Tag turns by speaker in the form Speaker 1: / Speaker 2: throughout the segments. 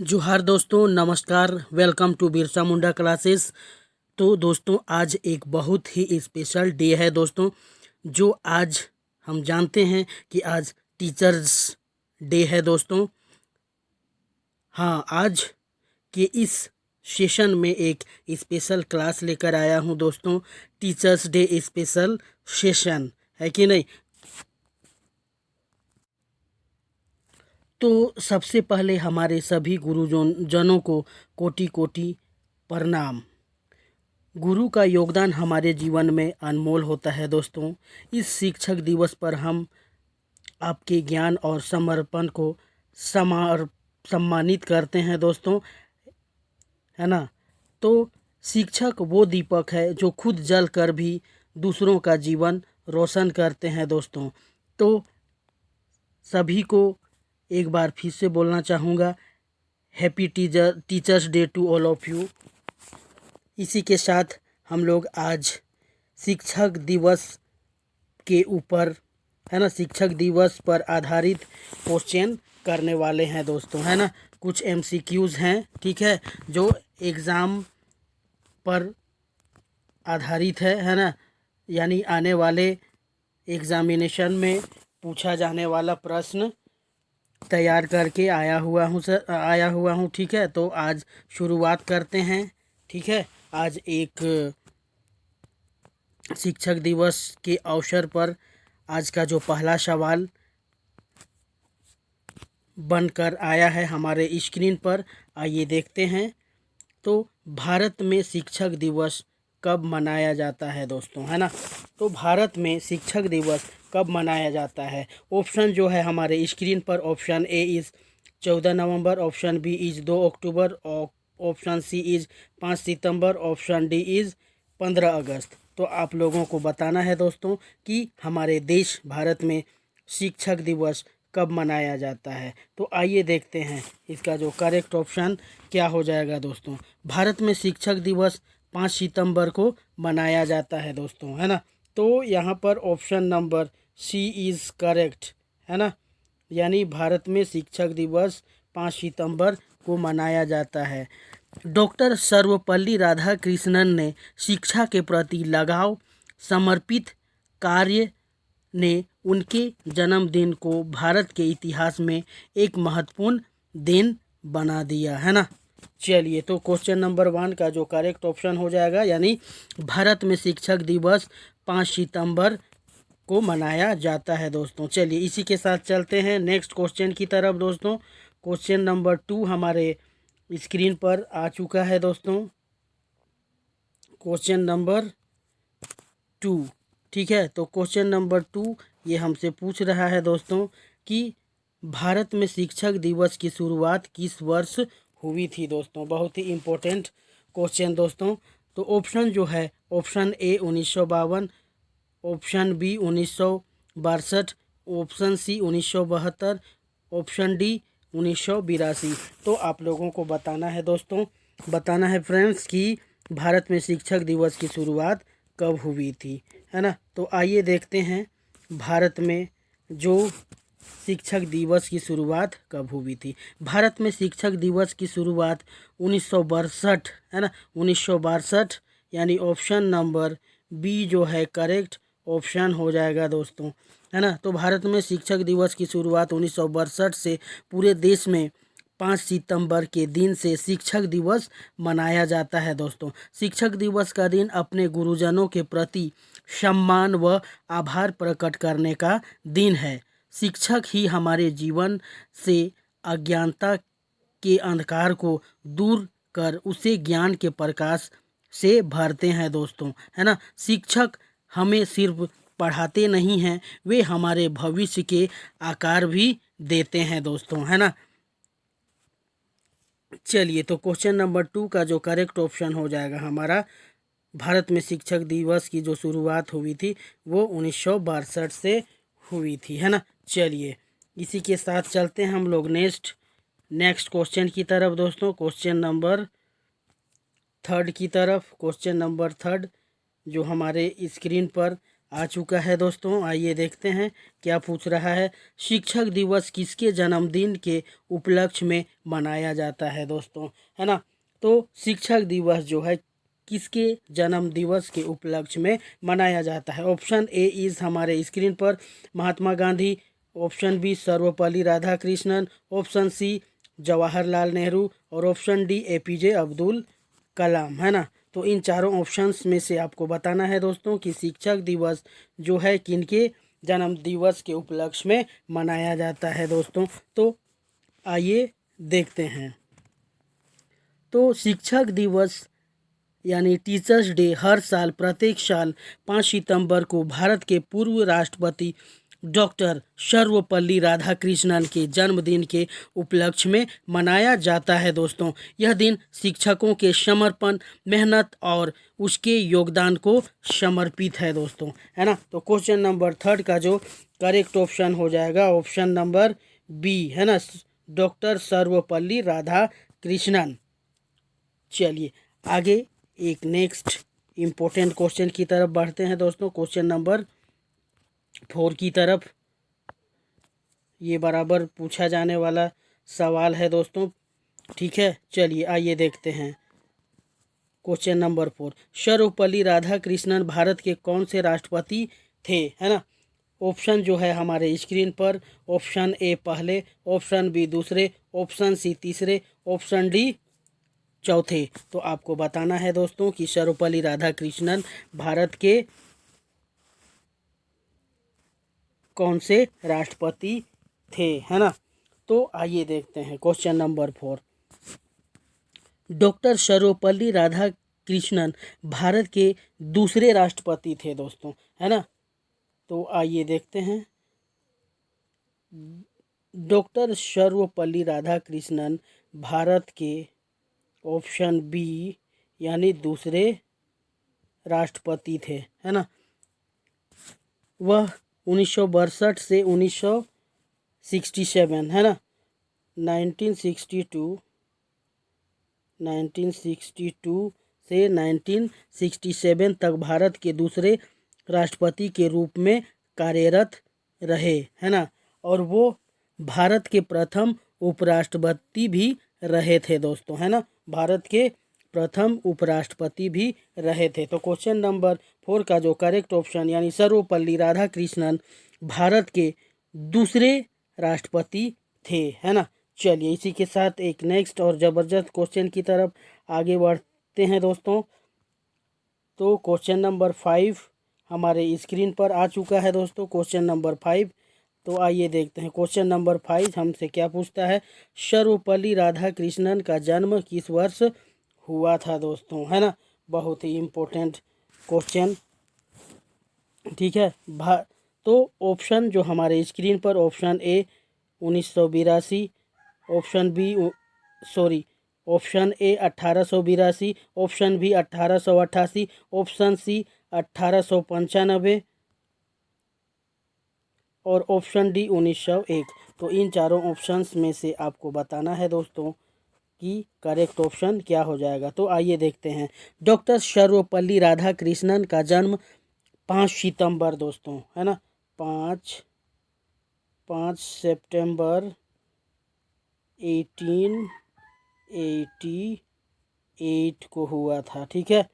Speaker 1: जोहार दोस्तों, नमस्कार। Welcome to Birsa Munda classes. तो दोस्तों, आज एक बहुत ही स्पेशल डे है दोस्तों। जो आज हम जानते हैं कि आज टीचर्स डे है दोस्तों। हाँ, आज के इस सेशन में एक स्पेशल क्लास लेकर आया हूँ दोस्तों। टीचर्स डे स्पेशल सेशन है कि नहीं। तो सबसे पहले हमारे सभी गुरुजनों को कोटि कोटि प्रणाम। गुरु का योगदान हमारे जीवन में अनमोल होता है दोस्तों। इस शिक्षक दिवस पर हम आपके ज्ञान और समर्पण को समार सम्मानित करते हैं दोस्तों, है ना। तो शिक्षक वो दीपक है जो खुद जल कर भी दूसरों का जीवन रोशन करते हैं दोस्तों। तो सभी को एक बार फिर से बोलना चाहूँगा, happy teachers day to all of you. इसी के साथ हम लोग आज शिक्षक दिवस के ऊपर, है ना, शिक्षक दिवस पर आधारित क्वेश्चन करने वाले हैं दोस्तों, है ना। कुछ एमसीक्यूज़ हैं, ठीक है, जो एग्ज़ाम पर आधारित है ना। यानी आने वाले एग्ज़ामिनेशन में पूछा जाने वाला प्रश्न तैयार करके आया हुआ हूँ, ठीक है। तो आज शुरुआत करते हैं, ठीक है। आज एक शिक्षक दिवस के अवसर पर आज का जो पहला सवाल बनकर आया है हमारे स्क्रीन पर, आइए देखते हैं। तो भारत में शिक्षक दिवस कब मनाया जाता है दोस्तों, है ना। तो भारत में शिक्षक दिवस कब मनाया जाता है। ऑप्शन जो है हमारे स्क्रीन पर, ऑप्शन ए इज़ 14 नवंबर, ऑप्शन बी इज़ 2 अक्टूबर, और ऑप्शन सी इज़ 5 सितंबर, ऑप्शन डी इज़ 15 अगस्त। तो आप लोगों को बताना है दोस्तों कि हमारे देश भारत में शिक्षक दिवस कब मनाया जाता है। तो आइए देखते हैं इसका जो करेक्ट ऑप्शन क्या हो जाएगा दोस्तों। भारत में शिक्षक दिवस 5 सितंबर को मनाया जाता है दोस्तों, है ना। तो यहाँ पर option number c is correct, है ना। यानी भारत में शिक्षक दिवस 5 सितंबर को मनाया जाता है। डॉक्टर सर्वपल्ली राधाकृष्णन ने शिक्षा के प्रति लगाव समर्पित कार्य ने उनके जन्मदिन को भारत के इतिहास में एक महत्वपूर्ण दिन बना दिया, है ना। चलिए, तो क्वेश्चन नंबर 1 का जो करेक्ट ऑप्शन हो जाएगा, यानी भारत में शिक्षक दिवस 5 सितंबर को मनाया जाता है दोस्तों। चलिए, इसी के साथ चलते हैं नेक्स्ट क्वेश्चन की तरफ दोस्तों। क्वेश्चन नंबर 2 हमारे स्क्रीन पर आ चुका है दोस्तों। क्वेश्चन नंबर 2, ठीक है। तो क्वेश्चन नंबर 2 ये हमसे पूछ रहा है दोस्तों कि भारत में शिक्षक दिवस की शुरुआत किस वर्ष हुई थी दोस्तों। बहुत ही इम्पोर्टेंट क्वेश्चन दोस्तों। तो ऑप्शन जो है, option a 1952, option b 1962, option c 1972, option d 1982। तो आप लोगों को बताना है दोस्तों, बताना है फ्रेंड्स कि भारत में शिक्षक दिवस की शुरुआत कब हुई थी, है ना। तो आइए देखते हैं भारत में जो शिक्षक दिवस की शुरुआत कब हुई थी। भारत में शिक्षक दिवस की शुरुआत 1962, है ना, 1962, यानी ऑप्शन नंबर बी जो है करेक्ट ऑप्शन हो जाएगा दोस्तों, है ना। तो भारत में शिक्षक दिवस की शुरुआत 1962 से पूरे देश में 5 सितंबर के दिन से शिक्षक दिवस मनाया जाता है दोस्तों। शिक्षक दिवस का दिन अपने गुरुजनों के प्रति सम्मान व आभार प्रकट करने का दिन है। शिक्षक ही हमारे जीवन से अज्ञानता के अंधकार को दूर कर उसे ज्ञान के प्रकाश से भरते हैं दोस्तों, है ना। शिक्षक हमें सिर्फ पढ़ाते नहीं हैं, वे हमारे भविष्य के आकार भी देते हैं दोस्तों, है ना। चलिए, तो क्वेश्चन नंबर 2 का जो करेक्ट ऑप्शन हो जाएगा हमारा, भारत में शिक्षक दिवस की जो शुरुआत हुई थी वो 1962 से हुई थी, है ना। चलिए, इसी के साथ चलते हैं हम लोग नेक्स्ट क्वेश्चन की तरफ दोस्तों। क्वेश्चन नंबर 3 की तरफ। क्वेश्चन नंबर 3 जो हमारे स्क्रीन पर आ चुका है दोस्तों। आइए देखते हैं क्या पूछ रहा है। शिक्षक दिवस किसके जन्मदिन के उपलक्ष्य में मनाया जाता है दोस्तों, है ना। तो शिक्षक दिवस जो है किसके जन्म दिवस के उपलक्ष्य में मनाया जाता है। ऑप्शन ए इज हमारे स्क्रीन पर Mahatma Gandhi, option B Sarvepalli Radhakrishnan, option C Jawaharlal Nehru और option D APJ Abdul Kalam, है ना। तो इन चारों ऑप्शंस में से आपको बताना है दोस्तों कि शिक्षक दिवस जो है किनके जन्म दिवस के उपलक्ष्य में मनाया जाता है दोस्तों। तो आइए देखते हैं। तो शिक्षक दिवस यानी टीचर्स डे हर साल प्रत्येक साल 5 सितंबर को भारत के पूर्व राष्ट्रपति डॉक्टर सर्वपल्ली राधाकृष्णन के जन्मदिन के उपलक्ष्य में मनाया जाता है दोस्तों। यह दिन शिक्षकों के समर्पण, मेहनत और उसके योगदान को समर्पित है दोस्तों, है ना। तो क्वेश्चन नंबर 3 का जो करेक्ट ऑप्शन हो जाएगा ऑप्शन नंबर बी, है ना, डॉक्टर सर्वपल्ली राधाकृष्णन। चलिए आगे एक नेक्स्ट इम्पोर्टेंट क्वेश्चन की तरफ बढ़ते हैं दोस्तों। क्वेश्चन नंबर 4 की तरफ। ये बराबर पूछा जाने वाला सवाल है दोस्तों, ठीक है। चलिए आइए देखते हैं। क्वेश्चन नंबर 4, सर्वपल्ली राधाकृष्णन भारत के कौन से राष्ट्रपति थे, है ना। ऑप्शन जो है हमारे स्क्रीन पर, ऑप्शन ए पहले, ऑप्शन बी दूसरे, ऑप्शन सी तीसरे, ऑप्शन डी चौथे। तो आपको बताना है दोस्तों कि सर्वपल्ली राधाकृष्णन भारत के कौन से राष्ट्रपति थे, है ना। तो आइए देखते हैं question number 4, doctor Sarvepalli Radhakrishnan Bharat के दूसरे राष्ट्रपति थे दोस्तों, है ना। तो आइए देखते हैं। डॉक्टर सर्वपल्ली राधाकृष्णन भारत के ऑप्शन बी यानी दूसरे राष्ट्रपति थे, है ना। वह 1962 से 1967, है ना, 1962 से 1967 तक भारत के दूसरे राष्ट्रपति के रूप में कार्यरत रहे, है ना। और वो भारत के प्रथम उपराष्ट्रपति भी रहे थे दोस्तों, है ना। भारत के प्रथम उपराष्ट्रपति भी रहे थे। तो क्वेश्चन नंबर 4 का जो करेक्ट ऑप्शन यानी सर्वपल्ली राधाकृष्णन भारत के दूसरे राष्ट्रपति थे, है ना। चलिए इसी के साथ एक नेक्स्ट और ज़बरदस्त क्वेश्चन की तरफ आगे बढ़ते हैं दोस्तों। तो क्वेश्चन नंबर 5 हमारे स्क्रीन पर आ चुका है दोस्तों। क्वेश्चन नंबर 5, तो आइए देखते हैं। क्वेश्चन नंबर 5 हमसे क्या पूछता है। सर्वपल्ली राधाकृष्णन का जन्म किस वर्ष हुआ था दोस्तों, है ना। बहुत ही इम्पोर्टेंट क्वेश्चन, ठीक है। तो ऑप्शन जो हमारे स्क्रीन पर, option a 1982, option b option a 1882, option b 1888, option c 1895 और ऑप्शन डी 1901। तो इन चारों ऑप्शंस में से आपको बताना है दोस्तों कि करेक्ट ऑप्शन क्या हो जाएगा। तो आइए देखते हैं। डॉक्टर सर्वपल्ली राधाकृष्णन का जन्म 5 सितंबर दोस्तों, है ना, 5 सितंबर 1888 को हुआ था, ठीक है।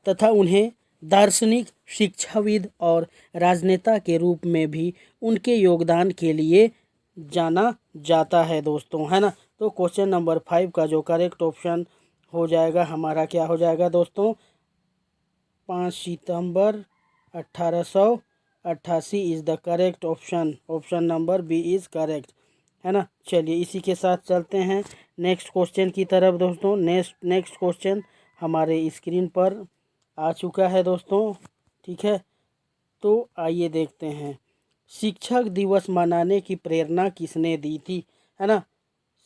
Speaker 1: तथा उन्हें दार्शनिक, शिक्षाविद और राजनेता के रूप में भी उनके योगदान के लिए जाना जाता है दोस्तों, है ना। तो क्वेश्चन नंबर 5 का जो करेक्ट ऑप्शन हो जाएगा हमारा क्या हो जाएगा दोस्तों, 5 सितंबर 1888 is the correct option. Option number b is correct, है ना। चलिए इसी के साथ चलते हैं नेक्स्ट क्वेश्चन की तरफ दोस्तों। नेक्स्ट क्वेश्चन हमारे स्क्रीन पर आ चुका है दोस्तों, ठीक है। तो आइए देखते हैं। शिक्षक दिवस मनाने की प्रेरणा किसने दी थी, है ना।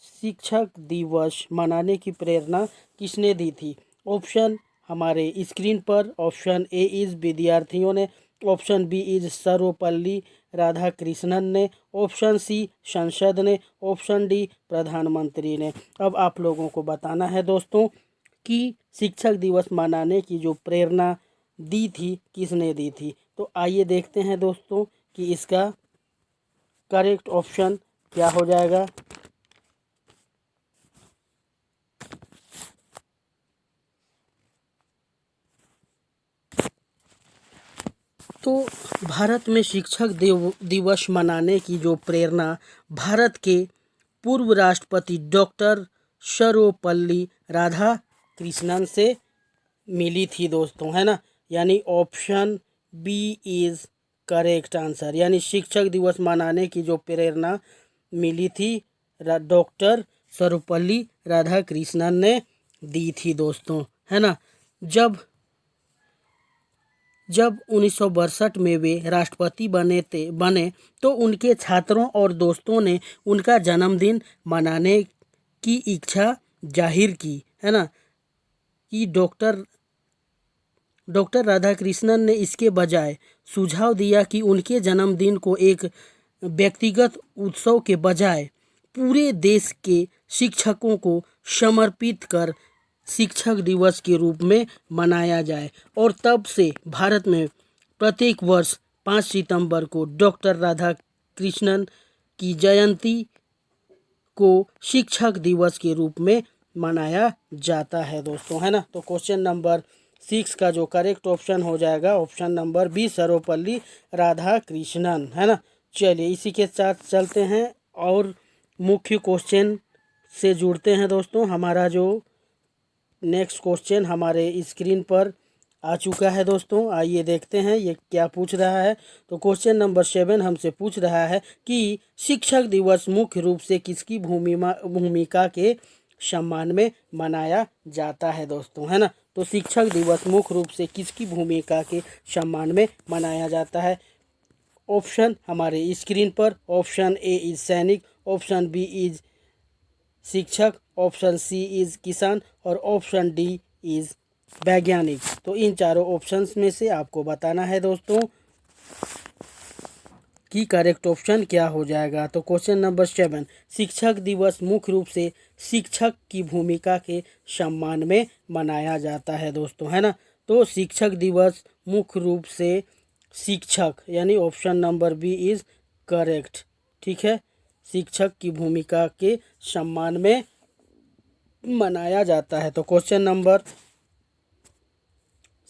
Speaker 1: शिक्षक दिवस मनाने की प्रेरणा किसने दी थी। ऑप्शन हमारे स्क्रीन पर, ऑप्शन ए इज़ विद्यार्थियों ने, option b is Sarvepalli Radhakrishnan ने, ऑप्शन सी संसद ने, ऑप्शन डी प्रधानमंत्री ने। अब आप लोगों को बताना है दोस्तों कि शिक्षक दिवस मनाने की जो प्रेरणा दी थी किसने दी थी। तो तो आइए देखते हैं दोस्तों कि इसका करेक्ट ऑप्शन क्या हो जाएगा। तो भारत में शिक्षक दिवस मनाने की जो प्रेरणा भारत के पूर्व राष्ट्रपति डॉक्टर सर्वपल्ली राधाकृष्णन से मिली थी दोस्तों, है ना। यानी option B is correct answer. यानी शिक्षक दिवस मनाने की जो प्रेरणा मिली थी डॉक्टर सर्वपल्ली राधाकृष्णन ने दी थी दोस्तों, है ना। जब जब 1962 में वे राष्ट्रपति बने तो उनके छात्रों और दोस्तों ने उनका जन्मदिन मनाने की इच्छा जाहिर की, है ना, कि डॉक्टर राधाकृष्णन ने इसके बजाय सुझाव दिया कि उनके जन्मदिन को एक व्यक्तिगत उत्सव के बजाय पूरे देश के शिक्षकों को समर्पित कर शिक्षक दिवस के रूप में मनाया जाए। और तब से भारत में प्रत्येक वर्ष 5 सितंबर को डॉक्टर राधाकृष्णन की जयंती को शिक्षक दिवस के रूप में मनाया जाता है दोस्तों, है ना। तो क्वेश्चन नंबर 6 का जो करेक्ट ऑप्शन हो जाएगा option number b Sarvepalli Radhakrishnan, है ना। चलिए इसी के साथ चलते हैं और मुख्य क्वेश्चन से जुड़ते हैं दोस्तों। हमारा जो नेक्स्ट क्वेश्चन हमारे स्क्रीन पर आ चुका है दोस्तों, आइए देखते हैं ये क्या पूछ रहा है। तो क्वेश्चन नंबर 7 हमसे पूछ रहा है कि शिक्षक दिवस मुख्य रूप से किसकी भूमिका के सम्मान में मनाया जाता है दोस्तों, है ना। तो शिक्षक दिवस मुख्य रूप से किसकी भूमिका के सम्मान में मनाया जाता है। ऑप्शन हमारे स्क्रीन पर, ऑप्शन ए इज सैनिक, ऑप्शन बी इज शिक्षक, ऑप्शन सी इज किसान और ऑप्शन डी इज वैज्ञानिक। तो इन चारों ऑप्शंस में से आपको बताना है दोस्तों कि करेक्ट ऑप्शन क्या हो जाएगा। तो क्वेश्चन नंबर 7, शिक्षक दिवस मुख्य रूप से शिक्षक की भूमिका के सम्मान में मनाया जाता है दोस्तों, है ना। तो शिक्षक दिवस मुख्य रूप से शिक्षक यानी option number b is correct, ठीक है। शिक्षक की भूमिका के सम्मान में मनाया जाता है। तो क्वेश्चन नंबर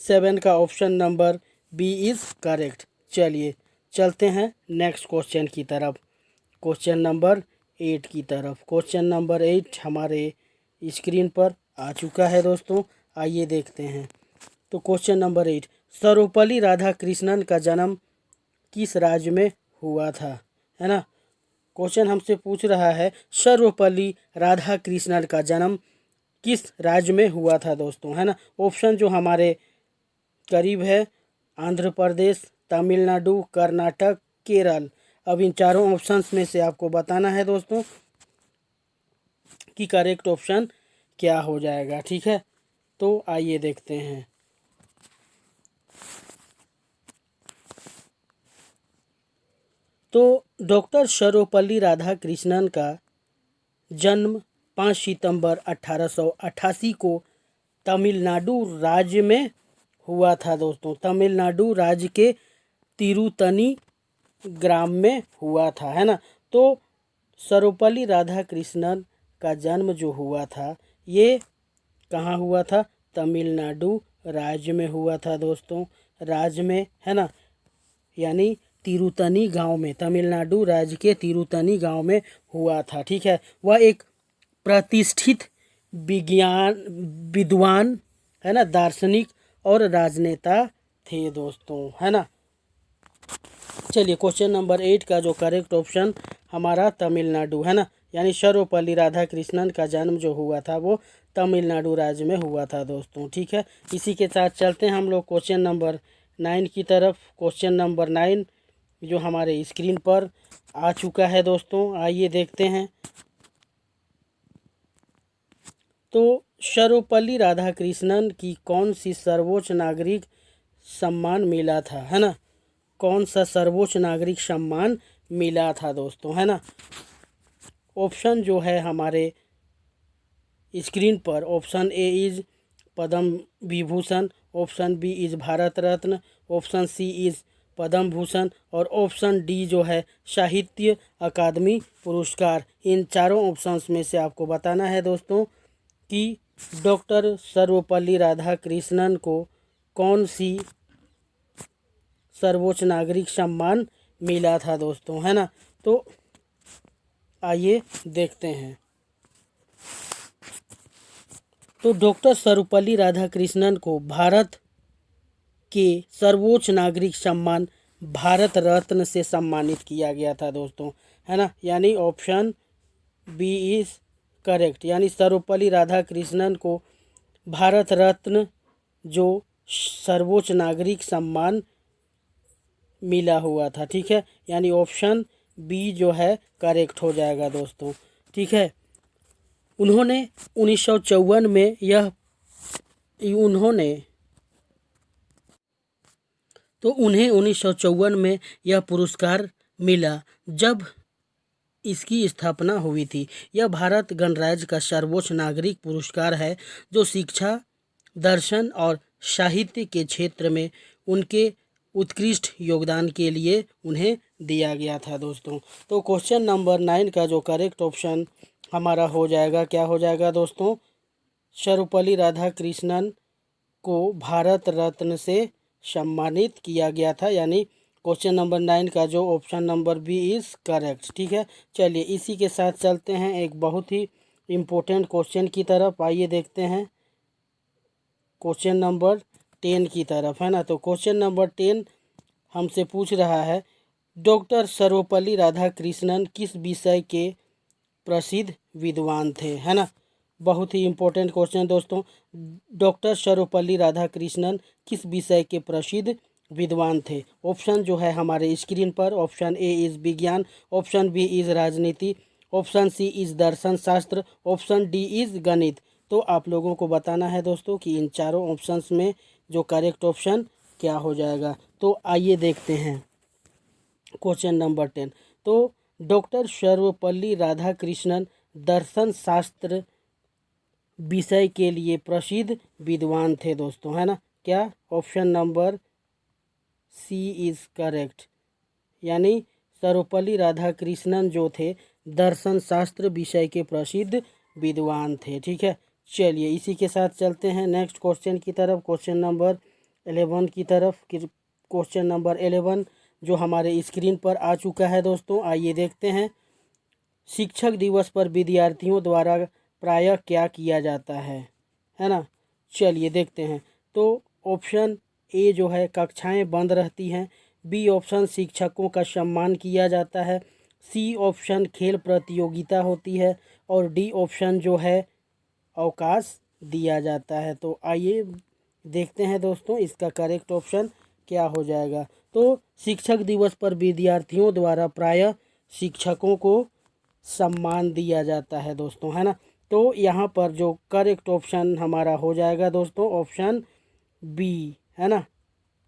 Speaker 1: 7 का option number b is correct. चलिए चलते हैं नेक्स्ट क्वेश्चन की तरफ, क्वेश्चन नंबर 8 की तरफ। क्वेश्चन नंबर 8 हमारे स्क्रीन पर आ चुका है दोस्तों, आइए देखते हैं। तो क्वेश्चन नंबर 8, सर्वपल्ली राधाकृष्णन का जन्म किस राज्य में हुआ था, है ना। क्वेश्चन हमसे पूछ रहा है सर्वपल्ली राधाकृष्णन का जन्म किस राज्य में हुआ था दोस्तों, है ना। ऑप्शन जो हमारे करीब है आंध्र प्रदेश, तमिलनाडु, कर्नाटक, केरल। अब इन चारों ऑप्शंस में से आपको बताना है दोस्तों कि करेक्ट ऑप्शन क्या हो जाएगा, ठीक है। तो आइए देखते हैं। तो डॉक्टर सर्वपल्ली राधाकृष्णन का जन्म 5 सितंबर 1888 को तमिलनाडु राज्य में हुआ था दोस्तों। तमिलनाडु राज्य के तिरुतनी ग्राम में हुआ था, है ना। तो सर्वपल्ली राधाकृष्णन का जन्म जो हुआ था ये कहाँ हुआ था, तमिलनाडु राज्य में हुआ था दोस्तों, राज्य में, है ना। यानी तिरुतनी गांव में, तमिलनाडु राज्य के तिरुतनी गांव में हुआ था, ठीक है। वह एक प्रतिष्ठित विद्वान, है ना, दार्शनिक और राजनेता थे दोस्तों, है ना। चलिए क्वेश्चन नंबर 8 का जो करेक्ट ऑप्शन हमारा तमिलनाडु, है ना। यानी सर्वपल्ली राधाकृष्णन का जन्म जो हुआ था वो तमिलनाडु राज्य में हुआ था दोस्तों, ठीक है। इसी के साथ चलते हैं हम लोग क्वेश्चन नंबर 9 की तरफ। क्वेश्चन नंबर 9 जो हमारे स्क्रीन पर आ चुका है दोस्तों, आइए देखते हैं। तो सर्वपल्ली राधाकृष्णन की कौन सी सर्वोच्च नागरिक सम्मान मिला था, है ना। कौन सा सर्वोच्च नागरिक सम्मान मिला था दोस्तों, है ना। ऑप्शन जो है हमारे स्क्रीन पर, option A is Padma Vibhushan, option B is Bharat Ratna, option C is Padma Bhushan और ऑप्शन डी जो है साहित्य अकादमी पुरस्कार। इन चारों ऑप्शंस में से आपको बताना है दोस्तों कि डॉक्टर सर्वपल्ली राधाकृष्णन को कौन सी सर्वोच्च नागरिक सम्मान मिला था दोस्तों, है ना। तो आइए देखते हैं। तो डॉक्टर सर्वपल्ली राधाकृष्णन को भारत के सर्वोच्च नागरिक सम्मान भारत रत्न से सम्मानित किया गया था दोस्तों, है ना। यानी ऑप्शन बी इज करेक्ट, यानी सर्वपल्ली राधाकृष्णन को भारत रत्न जो सर्वोच्च नागरिक सम्मान मिला हुआ था, ठीक है। यानी ऑप्शन बी जो है करेक्ट हो जाएगा दोस्तों, ठीक है। उन्हें 1954 में यह पुरस्कार मिला जब इसकी स्थापना हुई थी। यह भारत गणराज्य का सर्वोच्च नागरिक पुरस्कार है जो शिक्षा, दर्शन और साहित्य के क्षेत्र में उनके उत्कृष्ट योगदान के लिए उन्हें दिया गया था दोस्तों। तो क्वेश्चन नंबर 9 का जो करेक्ट ऑप्शन हमारा हो जाएगा, क्या हो जाएगा दोस्तों, सर्वपल्ली राधाकृष्णन को भारत रत्न से सम्मानित किया गया था। यानी क्वेश्चन नंबर 9 का जो option number b is correct, ठीक है। चलिए इसी के साथ चलते हैं एक बहुत ही इम्पोर्टेंट क्वेश्चन की तरफ। आइए देखते हैं क्वेश्चन नंबर 10 की तरफ, है ना। तो क्वेश्चन नंबर 10 हमसे पूछ रहा है डॉक्टर सर्वपल्ली राधाकृष्णन किस विषय के प्रसिद्ध विद्वान थे, है ना। बहुत ही इम्पोर्टेंट क्वेश्चन दोस्तों। डॉक्टर सर्वपल्ली राधाकृष्णन किस विषय के प्रसिद्ध विद्वान थे। ऑप्शन जो है हमारे स्क्रीन पर, ऑप्शन ए इज़ विज्ञान, ऑप्शन बी इज़ राजनीति, ऑप्शन सी इज़ दर्शन शास्त्र, ऑप्शन डी इज़ गणित। तो आप लोगों को बताना है दोस्तों कि इन चारों ऑप्शंस में जो करेक्ट ऑप्शन क्या हो जाएगा। तो आइए देखते हैं क्वेश्चन नंबर 10। तो डॉक्टर सर्वपल्ली राधाकृष्णन दर्शन शास्त्र विषय के लिए प्रसिद्ध विद्वान थे दोस्तों, है ना। क्या option number c is correct, यानी सर्वपल्ली राधाकृष्णन जो थे दर्शन शास्त्र विषय के प्रसिद्ध विद्वान थे, ठीक है। चलिए इसी के साथ चलते हैं नेक्स्ट क्वेश्चन की तरफ, क्वेश्चन नंबर 11 की तरफ। क्वेश्चन नंबर 11 जो हमारे स्क्रीन पर आ चुका है दोस्तों, आइए देखते हैं। शिक्षक दिवस पर विद्यार्थियों द्वारा प्रायः क्या किया जाता है ना। चलिए देखते हैं। तो ऑप्शन ए जो है कक्षाएं बंद रहती हैं, बी ऑप्शन शिक्षकों का सम्मान किया जाता है, सी ऑप्शन खेल प्रतियोगिता होती है और डी ऑप्शन जो है अवकाश दिया जाता है। तो आइए देखते हैं दोस्तों इसका करेक्ट ऑप्शन क्या हो जाएगा। तो शिक्षक दिवस पर विद्यार्थियों द्वारा प्रायः शिक्षकों को सम्मान दिया जाता है दोस्तों, है ना। तो यहाँ पर जो करेक्ट ऑप्शन हमारा हो जाएगा दोस्तों ऑप्शन बी, है ना।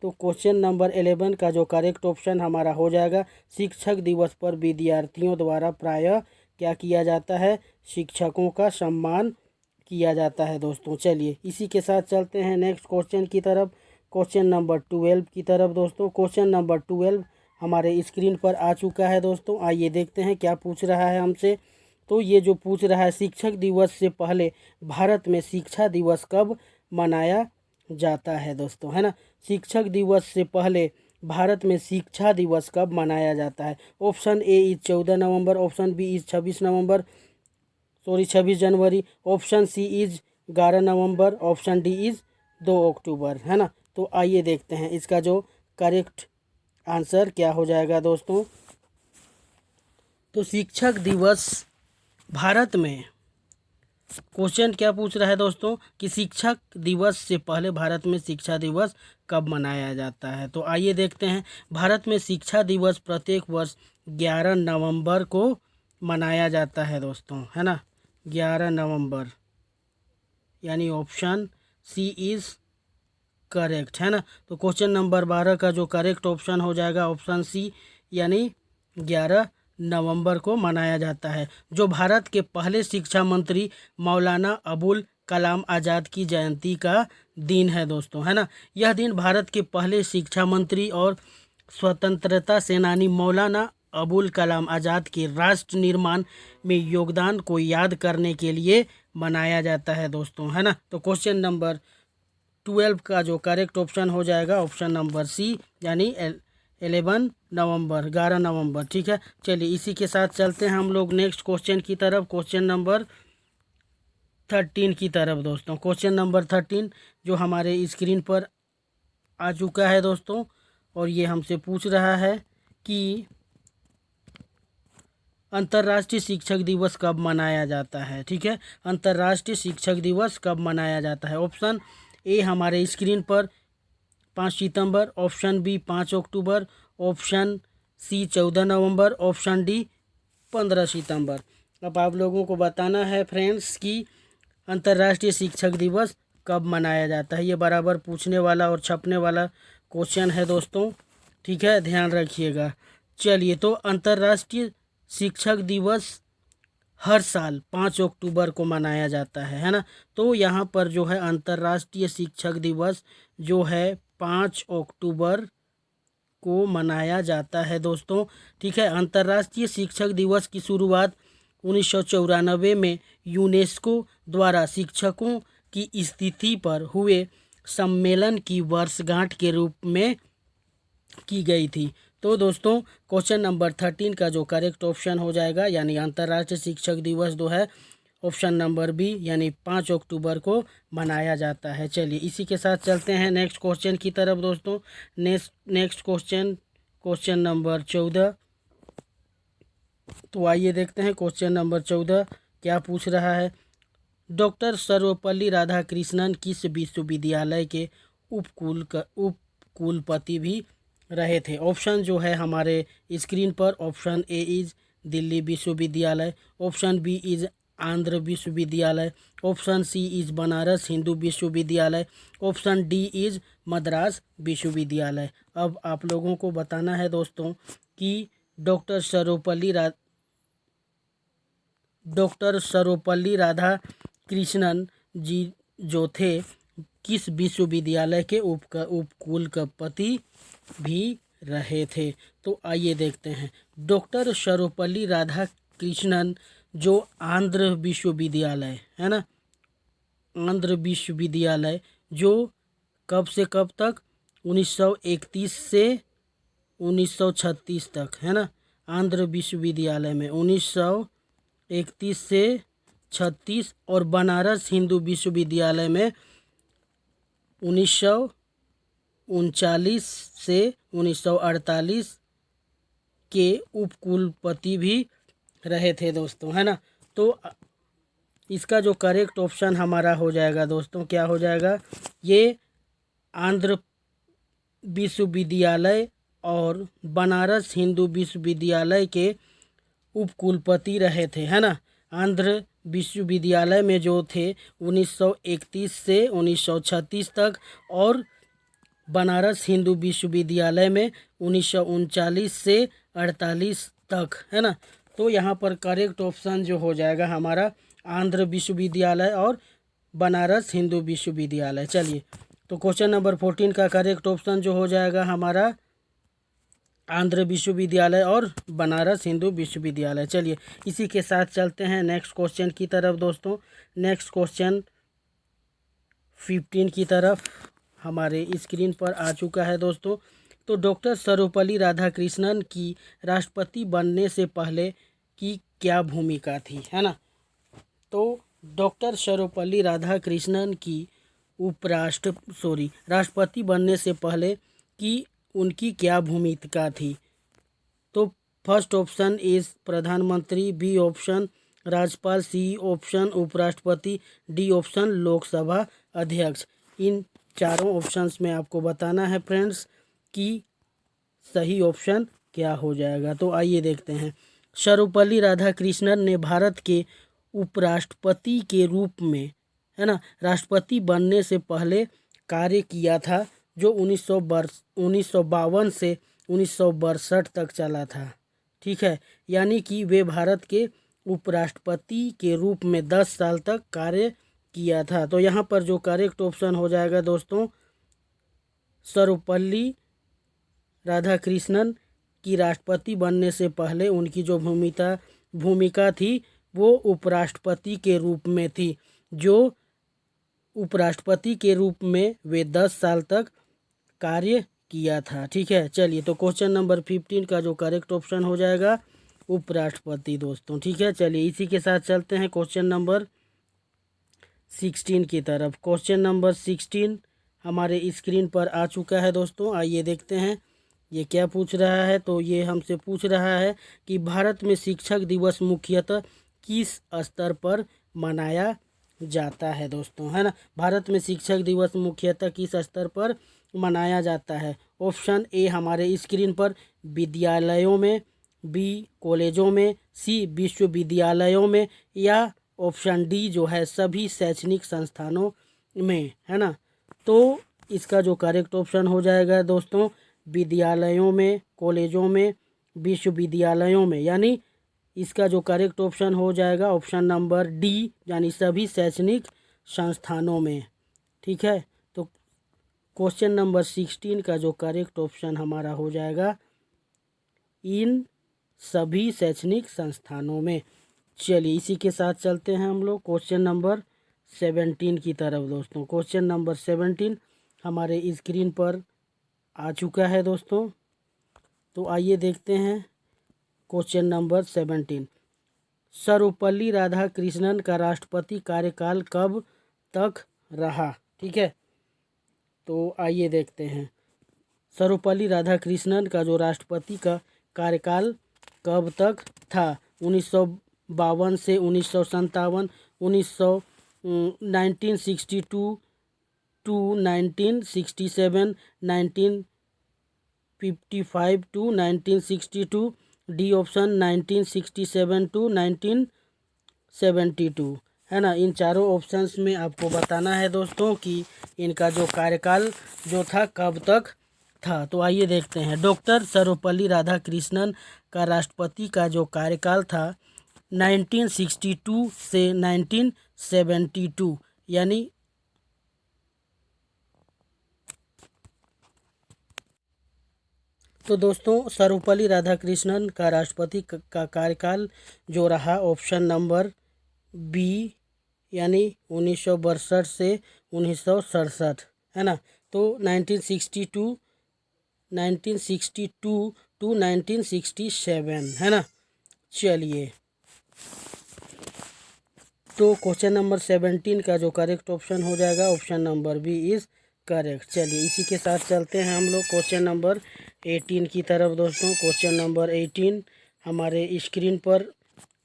Speaker 1: तो क्वेश्चन नंबर 11 का जो करेक्ट ऑप्शन हमारा हो जाएगा शिक्षक दिवस पर विद्यार्थियों द्वारा प्रायः क्या किया जाता है, शिक्षकों का सम्मान किया जाता है दोस्तों। चलिए इसी के साथ चलते हैं नेक्स्ट क्वेश्चन की तरफ, क्वेश्चन नंबर 12 की तरफ दोस्तों। क्वेश्चन नंबर 12 हमारे स्क्रीन पर आ चुका है दोस्तों, आइए देखते हैं क्या पूछ रहा है हमसे। तो ये जो पूछ रहा है शिक्षक दिवस से पहले भारत में शिक्षा दिवस कब मनाया जाता है दोस्तों, है ना। शिक्षक दिवस से पहले भारत में शिक्षा दिवस कब मनाया जाता है। ऑप्शन ए इज 14 नवंबर, ऑप्शन बी इज 26 जनवरी, ऑप्शन सी इज 11 नवंबर, ऑप्शन डी इज 2 अक्टूबर, है ना। तो आइए देखते हैं इसका जो करेक्ट आंसर क्या हो जाएगा दोस्तों। तो शिक्षक दिवस भारत में क्वेश्चन क्या पूछ रहा है दोस्तों कि शिक्षक दिवस से पहले भारत में शिक्षा दिवस कब मनाया जाता है। तो आइए देखते हैं। भारत में शिक्षा दिवस प्रत्येक वर्ष 11 नवंबर को मनाया जाता है दोस्तों, है ना। 11 नवंबर, यानी ऑप्शन सी इज़ करेक्ट, है ना। तो क्वेश्चन नंबर 12 का जो करेक्ट ऑप्शन हो जाएगा ऑप्शन सी, यानी 11 नवंबर को मनाया जाता है, जो भारत के पहले शिक्षा मंत्री मौलाना अबुल कलाम आज़ाद की जयंती का दिन है दोस्तों, है ना। यह दिन भारत के पहले शिक्षा मंत्री और स्वतंत्रता सेनानी मौलाना अबुल कलाम आज़ाद के राष्ट्र निर्माण में योगदान को याद करने के लिए मनाया जाता है दोस्तों, है ना। तो क्वेश्चन नंबर 12 का जो करेक्ट ऑप्शन हो जाएगा ऑप्शन नंबर सी, यानी 11 नवंबर। ठीक है, चलिए इसी के साथ चलते हैं हम लोग नेक्स्ट क्वेश्चन की तरफ, क्वेश्चन नंबर 13 की तरफ दोस्तों। क्वेश्चन नंबर 13 जो हमारे स्क्रीन पर आ चुका है दोस्तों, और ये हमसे पूछ रहा है कि अंतर्राष्ट्रीय शिक्षक दिवस कब मनाया जाता है। ठीक है, अंतर्राष्ट्रीय शिक्षक दिवस कब मनाया जाता है। ऑप्शन ए हमारे स्क्रीन पर 5 सितंबर, ऑप्शन बी 5 अक्टूबर, ऑप्शन सी 14 नवंबर, ऑप्शन डी 15 सितंबर। अब आप लोगों को बताना है फ्रेंड्स कि अंतर्राष्ट्रीय शिक्षक दिवस कब मनाया जाता है। ये बराबर पूछने वाला और छपने वाला क्वेश्चन है दोस्तों, ठीक है, ध्यान रखिएगा। चलिए, तो अंतर्राष्ट्रीय शिक्षक दिवस हर साल 5 अक्टूबर को मनाया जाता है ना। तो यहाँ पर जो है अंतर्राष्ट्रीय शिक्षक दिवस जो है 5 अक्टूबर को मनाया जाता है दोस्तों, ठीक है। अंतर्राष्ट्रीय शिक्षक दिवस की शुरुआत 1994 में यूनेस्को द्वारा शिक्षकों की स्थिति पर हुए सम्मेलन की वर्षगांठ के रूप में की गई थी। तो दोस्तों क्वेश्चन नंबर 13 का जो करेक्ट ऑप्शन हो जाएगा, यानी अंतर्राष्ट्रीय शिक्षक दिवस जो है ऑप्शन नंबर बी, यानी 5 अक्टूबर को मनाया जाता है। चलिए इसी के साथ चलते हैं नेक्स्ट क्वेश्चन की तरफ दोस्तों। Next question number 14। तो आइए देखते हैं क्वेश्चन नंबर 14 क्या पूछ रहा है। डॉक्टर सर्वपल्ली राधाकृष्णन किस विश्वविद्यालय के उपकुलपति भी रहे थे। ऑप्शन जो है हमारे स्क्रीन पर, ऑप्शन ए इज दिल्ली विश्वविद्यालय, ऑप्शन बी इज आंध्र विश्वविद्यालय, option C is Banaras Hindu विश्वविद्यालय, ऑप्शन डी इज मद्रास विश्वविद्यालय। अब आप लोगों को बताना है दोस्तों कि डॉक्टर सर्वपल्ली राधाकृष्णन जी जो थे किस विश्वविद्यालय के उपकुलपति भी रहे थे। तो आइए देखते हैं। डॉक्टर सर्वपल्ली राधाकृष्णन जो आंध्र विश्वविद्यालय है ना, आंध्र विश्वविद्यालय जो कब से कब तक 1931 से 1936 तक है ना। आंध्र विश्वविद्यालय में 1931 से 36 और बनारस हिंदू विश्वविद्यालय में 1939 से 1948 के उपकुलपति भी रहे थे दोस्तों, है ना। तो इसका जो करेक्ट ऑप्शन हमारा हो जाएगा दोस्तों, क्या हो जाएगा, ये आंध्र विश्वविद्यालय और बनारस हिंदू विश्वविद्यालय के उपकुलपति रहे थे, है ना। आंध्र विश्वविद्यालय में जो थे 1931 से 1936 तक, और बनारस हिंदू विश्वविद्यालय में 1939 से 48 तक, है ना। तो यहाँ पर करेक्ट ऑप्शन जो हो जाएगा हमारा आंध्र विश्वविद्यालय और बनारस हिंदू विश्वविद्यालय। चलिए, तो क्वेश्चन नंबर 14 का करेक्ट ऑप्शन जो हो जाएगा हमारा आंध्र विश्वविद्यालय और बनारस हिंदू विश्वविद्यालय। चलिए इसी के साथ चलते हैं नेक्स्ट क्वेश्चन की तरफ दोस्तों। नेक्स्ट क्वेश्चन 15 की तरफ हमारे स्क्रीन पर आ चुका है दोस्तों। तो डॉक्टर सर्वपल्ली राधाकृष्णन की राष्ट्रपति बनने से पहले की क्या भूमिका थी, है ना। तो डॉक्टर सर्वपल्ली राधाकृष्णन की राष्ट्रपति बनने से पहले की उनकी क्या भूमिका थी। तो फर्स्ट ऑप्शन इज प्रधानमंत्री, बी ऑप्शन राज्यपाल, सी ऑप्शन उपराष्ट्रपति, डी ऑप्शन लोकसभा अध्यक्ष। इन चारों ऑप्शंस में आपको बताना है फ्रेंड्स कि सही ऑप्शन क्या हो जाएगा। तो आइए देखते हैं। सर्वपल्ली राधाकृष्णन ने भारत के उपराष्ट्रपति के रूप में, है ना, राष्ट्रपति बनने से पहले कार्य किया था, जो 1952 से 1962 तक चला था, ठीक है। यानी कि वे भारत के उपराष्ट्रपति के रूप में 10 साल तक कार्य किया था। तो यहाँ पर जो करेक्ट ऑप्शन हो जाएगा दोस्तों सर्वपल्ली राधाकृष्णन की राष्ट्रपति बनने से पहले उनकी जो भूमिका थी वो उपराष्ट्रपति के रूप में थी। जो उपराष्ट्रपति के रूप में वे 10 साल तक कार्य किया था। ठीक है, चलिए तो क्वेश्चन नंबर 15 का जो करेक्ट ऑप्शन हो जाएगा उपराष्ट्रपति दोस्तों। ठीक है, चलिए इसी के साथ चलते हैं क्वेश्चन नंबर 16 की तरफ। क्वेश्चन नंबर 16 हमारे स्क्रीन पर आ चुका है दोस्तों। आइए देखते हैं ये क्या पूछ रहा है। तो ये हमसे पूछ रहा है कि भारत में शिक्षक दिवस मुख्यतः किस स्तर पर मनाया जाता है दोस्तों, है ना। भारत में शिक्षक दिवस मुख्यतः किस स्तर पर मनाया जाता है। ऑप्शन ए हमारे स्क्रीन पर विद्यालयों में, बी कॉलेजों में, सी विश्वविद्यालयों में, या ऑप्शन डी जो है सभी शैक्षणिक संस्थानों में, है ना। तो इसका जो करेक्ट ऑप्शन हो जाएगा दोस्तों विद्यालयों में, कॉलेजों में, विश्वविद्यालयों में, यानी इसका जो करेक्ट ऑप्शन हो जाएगा ऑप्शन नंबर डी, यानी सभी शैक्षणिक संस्थानों में। ठीक है, तो क्वेश्चन नंबर 16 का जो करेक्ट ऑप्शन हमारा हो जाएगा इन सभी शैक्षणिक संस्थानों में। चलिए इसी के साथ चलते हैं हम लोग क्वेश्चन नंबर 17 की तरफ दोस्तों। क्वेश्चन नंबर 17 हमारे स्क्रीन पर आ चुका है दोस्तों। तो आइए देखते हैं क्वेश्चन नंबर 17। सर्वपल्ली राधाकृष्णन का राष्ट्रपति कार्यकाल कब तक रहा। ठीक है, तो आइए देखते हैं सर्वपल्ली राधाकृष्णन का जो राष्ट्रपति का कार्यकाल कब तक था। 1952 से 1957, 1962 to 1967, 1955 to 1962, d option 1967 to 1972, है ना। इन चारों ऑप्शंस में आपको बताना है दोस्तों कि इनका जो कार्यकाल जो था कब तक था। तो आइए देखते हैं डॉक्टर सर्वपल्ली राधाकृष्णन का राष्ट्रपति का जो कार्यकाल था 1962 से 1972, यानी तो दोस्तों सर्वपल्ली राधाकृष्णन का राष्ट्रपति का कार्यकाल जो रहा ऑप्शन नंबर बी, यानी 1962 से 1967, है ना। तो 1962 टू 1967, है ना। चलिए तो क्वेश्चन नंबर 17 का जो करेक्ट ऑप्शन हो जाएगा option number b is correct. चलिए इसी के साथ चलते हैं हम लोग क्वेश्चन नंबर 18 की तरफ दोस्तों। क्वेश्चन नंबर 18 हमारे स्क्रीन पर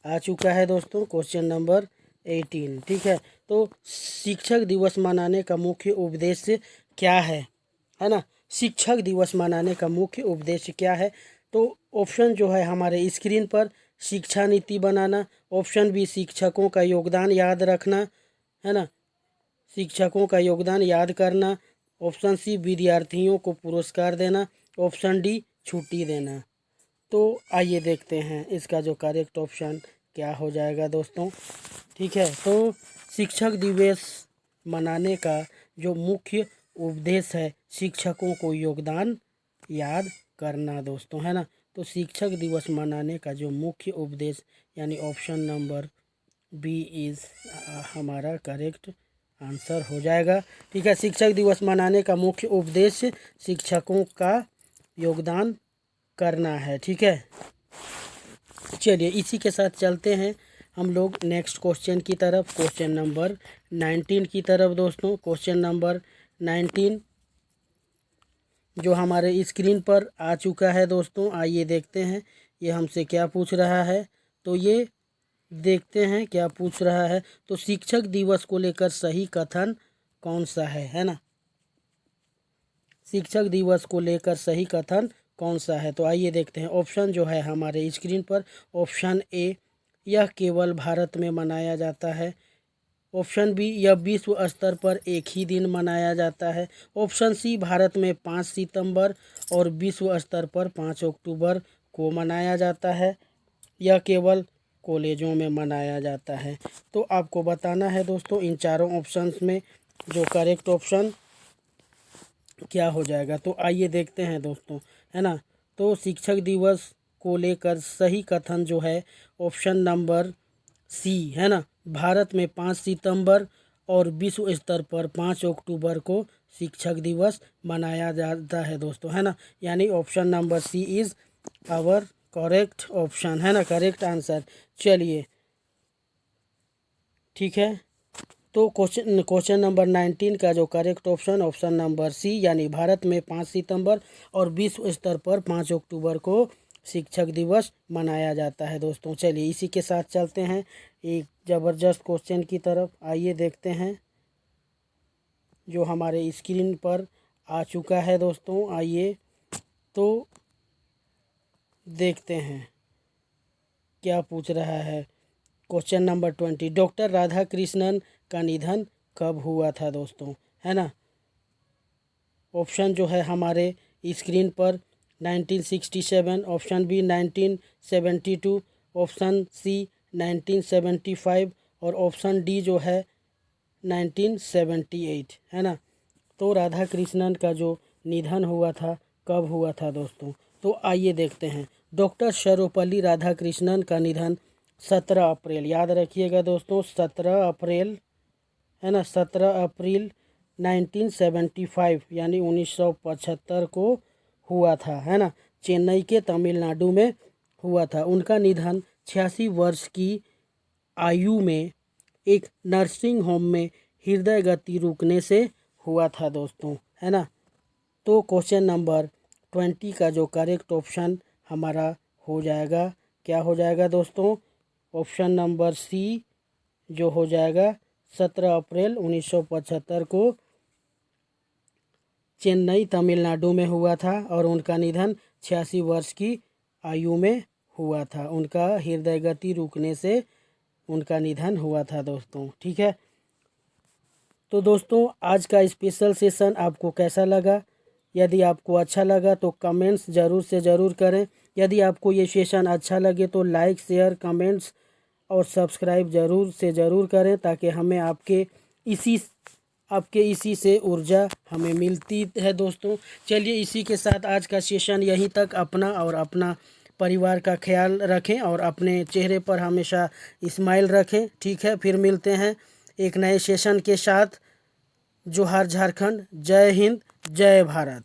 Speaker 1: आ चुका है दोस्तों। क्वेश्चन नंबर 18, ठीक है। तो शिक्षक दिवस मनाने का मुख्य उद्देश्य क्या है ना। शिक्षक दिवस मनाने का मुख्य उद्देश्य क्या है। तो ऑप्शन जो है हमारे स्क्रीन पर शिक्षा नीति बनाना, ऑप्शन बी शिक्षकों का योगदान याद रखना, है ना, शिक्षकों का योगदान याद करना, ऑप्शन सी विद्यार्थियों को पुरस्कार देना, ऑप्शन डी छुट्टी देना। तो आइए देखते हैं इसका जो करेक्ट ऑप्शन क्या हो जाएगा दोस्तों। ठीक है, तो शिक्षक दिवस मनाने का जो मुख्य उद्देश्य है शिक्षकों को योगदान याद करना दोस्तों, है ना। तो शिक्षक दिवस मनाने का जो मुख्य उद्देश्य यानी ऑप्शन नंबर बी इज़ हमारा करेक्ट आंसर हो जाएगा। ठीक है, शिक्षक दिवस मनाने का मुख्य उद्देश्य शिक्षकों का योगदान करना है। ठीक है, चलिए इसी के साथ चलते हैं हम लोग नेक्स्ट क्वेश्चन की तरफ, क्वेश्चन नंबर 19 की तरफ दोस्तों। क्वेश्चन नंबर 19 जो हमारे स्क्रीन पर आ चुका है दोस्तों। आइए देखते हैं ये हमसे क्या पूछ रहा है। तो ये देखते हैं क्या पूछ रहा है। तो शिक्षक दिवस को लेकर सही कथन कौन सा है ना। शिक्षक दिवस को लेकर सही कथन कौन सा है। तो आइए देखते हैं ऑप्शन जो है हमारे स्क्रीन पर। ऑप्शन ए यह केवल भारत में मनाया जाता है, ऑप्शन बी यह विश्व स्तर पर एक ही दिन मनाया जाता है, ऑप्शन सी भारत में 5 सितंबर और विश्व स्तर पर 5 अक्टूबर को मनाया जाता है, यह केवल कॉलेजों में मनाया जाता है। तो आपको बताना है दोस्तों इन चारों ऑप्शंस में जो करेक्ट ऑप्शन क्या हो जाएगा। तो आइए देखते हैं दोस्तों है ना। तो शिक्षक दिवस को लेकर सही कथन जो है ऑप्शन नंबर सी है ना। भारत में 5 सितंबर और विश्व स्तर पर 5 अक्टूबर को शिक्षक दिवस मनाया जाता है दोस्तों, है ना। यानी option number c is our correct option, है ना, करेक्ट आंसर। चलिए ठीक है, तो क्वेश्चन नंबर 19 का जो करेक्ट ऑप्शन नंबर सी यानी भारत में 5 सितंबर और विश्व स्तर पर 5 अक्टूबर को शिक्षक दिवस मनाया जाता है दोस्तों। चलिए इसी के साथ चलते हैं एक ज़बरदस्त क्वेश्चन की तरफ। आइए देखते हैं जो हमारे स्क्रीन पर आ चुका है दोस्तों। आइए तो देखते हैं क्या पूछ रहा है। Question number 20, doctor Radha Krishnan का निधन कब हुआ था दोस्तों, है ना। ऑप्शन जो है हमारे स्क्रीन पर 1967, ऑप्शन बी 1972, ऑप्शन सी 1975 और ऑप्शन डी जो है 1978, है ना। तो राधा कृष्णन का जो निधन हुआ था कब हुआ था दोस्तों, तो आइए देखते हैं। डॉक्टर सर्वपल्ली राधाकृष्णन का निधन 17 अप्रैल, याद रखिएगा दोस्तों 17 अप्रैल, है ना, 17 अप्रैल 1975 यानी 1975 को हुआ था, है ना। चेन्नई के तमिलनाडु में हुआ था। उनका निधन 86 वर्ष की आयु में एक नर्सिंग होम में हृदय गति रुकने से हुआ था दोस्तों, है ना। तो क्वेश्चन नंबर 20 का जो करेक्ट ऑप्शन हमारा हो जाएगा, क्या हो जाएगा दोस्तों, ऑप्शन नंबर सी जो हो जाएगा 17 अप्रैल 1975 को चेन्नई तमिलनाडु में हुआ था और उनका निधन 86 वर्ष की आयु में हुआ था। उनका हृदय गति रुकने से उनका निधन हुआ था दोस्तों, ठीक है। तो दोस्तों आज का स्पेशल सेशन आपको कैसा लगा? यदि आपको अच्छा लगा तो कमेंट्स ज़रूर से ज़रूर करें। यदि आपको ये सेशन अच्छा लगे तो लाइक शेयर कमेंट्स और सब्सक्राइब ज़रूर से ज़रूर करें ताकि हमें आपके इसी से ऊर्जा हमें मिलती है दोस्तों। चलिए इसी के साथ आज का सेशन यहीं तक। अपना और अपना परिवार का ख्याल रखें और अपने चेहरे पर हमेशा स्माइल रखें, ठीक है। फिर मिलते हैं एक नए सेशन के साथ। जोहार झारखंड, जय हिंद, जय भारत।